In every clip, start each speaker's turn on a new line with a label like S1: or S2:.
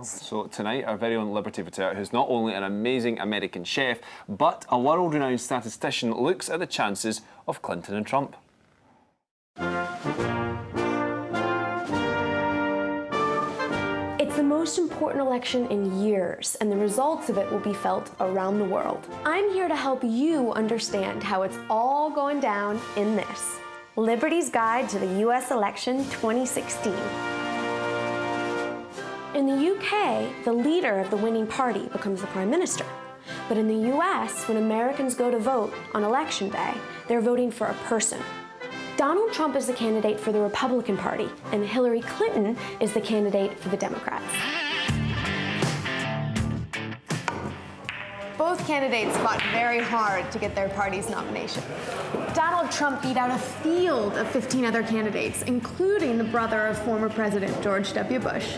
S1: So tonight, our very own Liberty Vitale, who's not only an amazing American chef, but a world-renowned statistician, looks at the chances of Clinton and Trump.
S2: It's the most important election in years, and the results of it will be felt around the world. I'm here to help you understand how it's all going down in this Liberty's Guide to the U.S. Election 2016. In the UK, the leader of the winning party becomes the prime minister. But in the US, when Americans go to vote on Election Day, they're voting for a person. Donald Trump is the candidate for the Republican Party, and Hillary Clinton is the candidate for the Democrats.
S3: Both candidates fought very hard to get their party's nomination. Donald Trump beat out a field of 15 other candidates, including the brother of former President George W. Bush.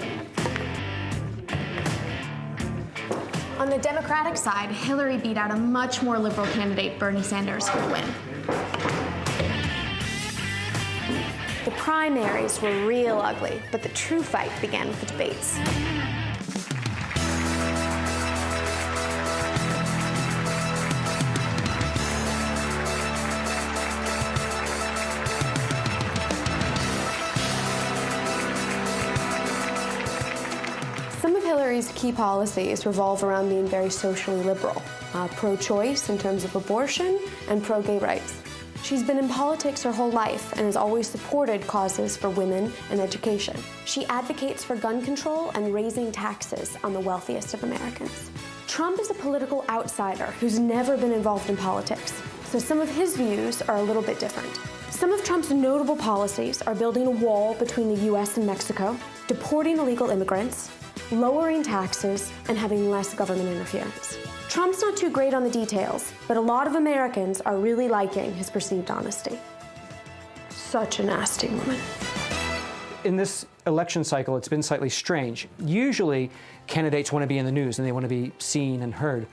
S3: On the Democratic side, Hillary beat out a much more liberal candidate, Bernie Sanders, for the win.
S2: The primaries were real ugly, but the true fight began with the debates. Some of Hillary's key policies revolve around being very socially liberal, pro-choice in terms of abortion, and pro-gay rights. She's been in politics her whole life and has always supported causes for women and education. She advocates for gun control and raising taxes on the wealthiest of Americans. Trump is a political outsider who's never been involved in politics, so some of his views are a little bit different. Some of Trump's notable policies are building a wall between the U.S. and Mexico, deporting illegal immigrants, lowering taxes, and having less government interference. Trump's not too great on the details, but a lot of Americans are really liking his perceived honesty. Such a nasty woman.
S4: In this election cycle, it's been slightly strange. Usually, candidates want to be in the news and they want to be seen and heard.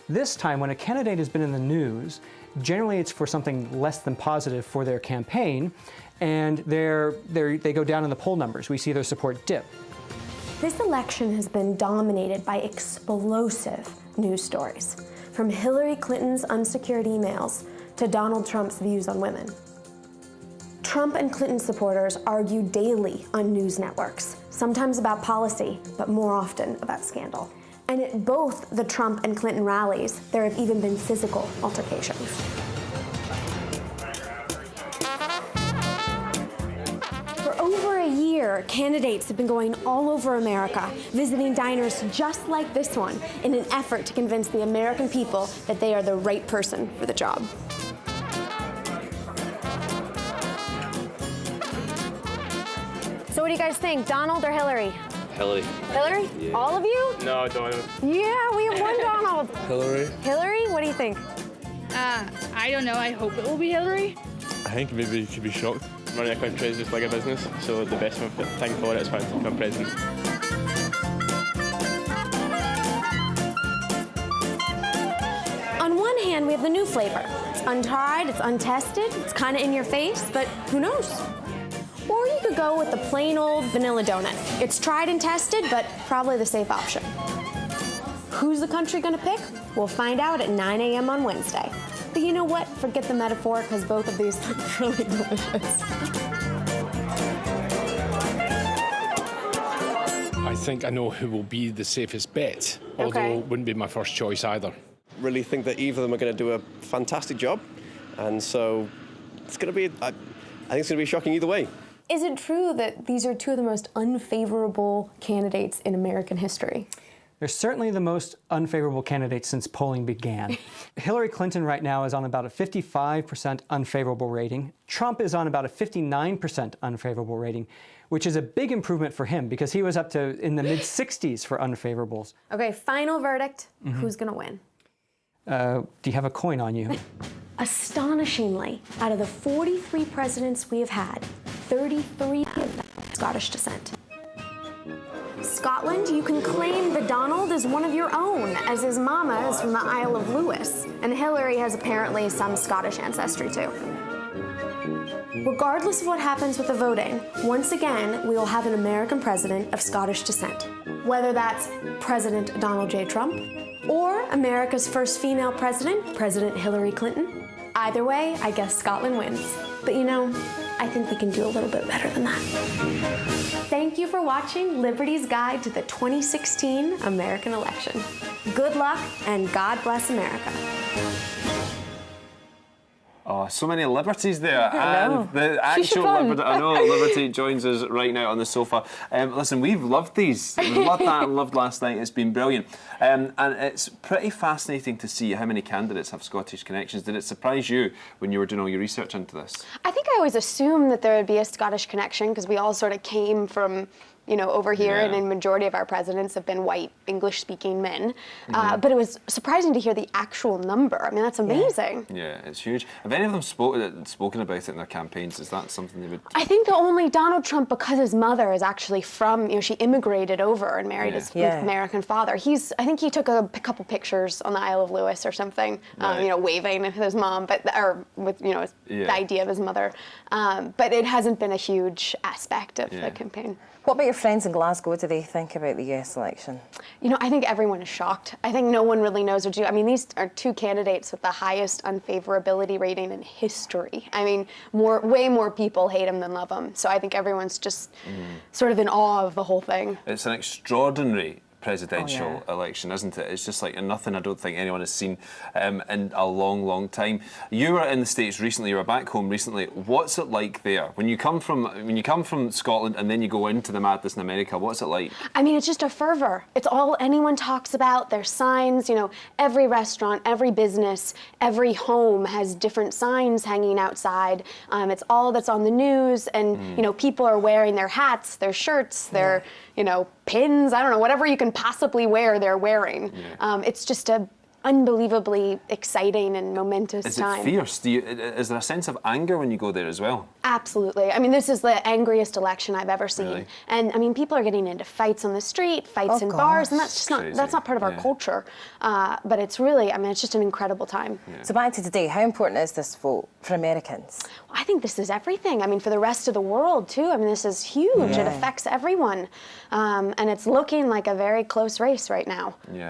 S4: This time, when a candidate has been in the news, generally it's for something less than positive for their campaign, and they go down in the poll numbers. We see their support dip.
S2: This election has been dominated by explosive news stories, from Hillary Clinton's unsecured emails to Donald Trump's views on women. Trump and Clinton supporters argue daily on news networks, sometimes about policy, but more often about scandal. And at both the Trump and Clinton rallies, there have even been physical altercations. For over a year, candidates have been going all over America, visiting diners just like this one, in an effort to convince the American people that they are the right person for the job. So what do you guys think, Donald or Hillary?
S5: Hillary.
S2: Hillary? Yeah. All of you?
S5: No, Donald.
S2: Yeah, we have one Donald.
S5: Hillary.
S2: Hillary? What do you think?
S6: I don't know. I hope it will be Hillary.
S5: I think maybe you could be shocked. Running a country is just like a business, so the best thing for it is for to become president.
S2: On one hand, we have the new flavor. It's untried, it's untested, it's kind of in your face, but who knows? Or you could go with the plain old vanilla donut. It's tried and tested, but probably the safe option. Who's the country gonna pick? We'll find out at 9 a.m. on Wednesday. But you know what? Forget the metaphor, because both of these look really delicious.
S7: I think I know who will be the safest bet, although it wouldn't be my first choice either.
S8: Really think that either of them are going to do a fantastic job, and so it's going to be, I think it's going to be shocking either way.
S2: Is it true that these are two of the most unfavorable candidates in American history?
S4: They're certainly the most unfavorable candidates since polling began. Hillary Clinton right now is on about a 55% unfavorable rating. Trump is on about a 59% unfavorable rating, which is a big improvement for him because he was up to in the mid-60s for unfavorables.
S2: Okay, final verdict. Who's gonna win?
S4: Do you have a coin on you?
S2: Astonishingly, out of the 43 presidents we have had, 33 of them are Scottish descent. Scotland, you can claim the Donald as one of your own, as his mama is from the Isle of Lewis, and Hillary has apparently some Scottish ancestry too. Regardless of what happens with the voting, once again, we will have an American president of Scottish descent. Whether that's President Donald J. Trump or America's first female president, President Hillary Clinton. Either way, I guess Scotland wins. But you know, I think we can do a little bit better than that. Thank you for watching Liberty's Guide to the 2016 American election. Good luck and God bless America.
S1: Oh, so many liberties there.
S9: I know.
S1: And the
S9: She should
S1: actual
S9: run.
S1: Liberty, I know, Liberty joins us right now on the sofa. Listen, we've loved these. We loved that and loved last night. It's been brilliant. And it's pretty fascinating to see how many candidates have Scottish connections. Did it surprise you when you were doing all your research into this?
S3: I think I always assumed that there would be a Scottish connection because we all sort of came from, you know, over here, and the majority of our presidents have been white, English-speaking men. But it was surprising to hear the actual number. I mean, that's amazing.
S1: Yeah, it's huge. Have any of them spoken about it in their campaigns? Is that something they would...
S3: I think the only Donald Trump, because his mother is actually from, you know, she immigrated over and married his American father. I think he took a couple pictures on the Isle of Lewis or something, you know, waving at his mom, or with, you know, the idea of his mother. But it hasn't been a huge aspect of the campaign.
S9: What about your friends in Glasgow? What do they think about the US election?
S3: You know, I think everyone is shocked. I think no one really knows what to do. I mean, these are two candidates with the highest unfavorability rating in history. I mean, way more people hate him than love him. So I think everyone's just sort of in awe of the whole thing.
S1: It's an extraordinary presidential election, isn't it? It's just like nothing I don't think anyone has seen in a long, long time. You were in the States recently, you were back home recently. What's it like there? When you come from Scotland and then you go into the madness in America, what's it like?
S3: I mean, it's just a fervor. It's all anyone talks about. There's signs, you know, every restaurant, every business, every home has different signs hanging outside. It's all that's on the news, and you know, people are wearing their hats, their shirts, their, you know, pins, I don't know, whatever you can possibly wear, they're wearing. It's just a unbelievably exciting and momentous time.
S1: Is it fierce? Is there a sense of anger when you go there as well?
S3: Absolutely. I mean, this is the angriest election I've ever seen.
S1: Really?
S3: And I mean, people are getting into fights on the street, fights in bars, and that's just
S1: Crazy.
S3: not part of our culture. But it's really, I mean, it's just an incredible time.
S9: So back to today, how important is this vote for Americans?
S3: I think this is everything. I mean, for the rest of the world, too. I mean, this is huge. It affects everyone. And it's looking like a very close race right now.
S9: You're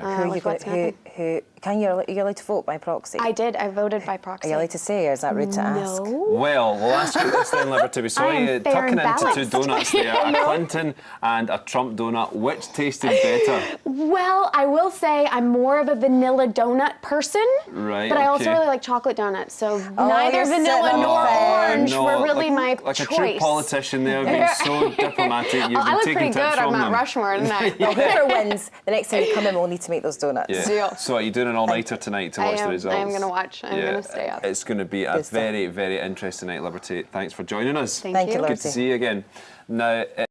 S9: allowed to vote by proxy?
S3: I did. I voted by proxy.
S9: Are you allowed to say, or is that rude to ask?
S3: No.
S1: Well, we'll ask you this then, Liberty. We saw you tucking into two donuts there, a Clinton and a Trump donut. Which tasted better?
S3: Well, I will say I'm more of a vanilla donut person.
S1: Right,
S3: But I also really like chocolate donuts. So
S9: Oh,
S3: neither
S9: you're
S3: vanilla
S9: sitting
S3: nor
S9: on the
S3: orange
S1: No,
S3: were really my
S1: like
S3: choice.
S1: a true politician there, being so diplomatic. You've been
S3: I look
S1: taking
S3: pretty
S1: tips
S3: good on
S1: from
S3: Mount
S1: them.
S3: Rushmore, didn't I?
S9: Well, whoever wins, the next time you come in, we'll need to make those donuts.
S1: Yeah.
S3: Deal.
S1: So are you doing an all-nighter tonight to watch the results?
S3: I am going to watch. I'm going to stay up.
S1: It's going to be a very, very interesting night, Liberty. Thanks for joining us.
S3: Thank you.
S1: Good to see you again. Now.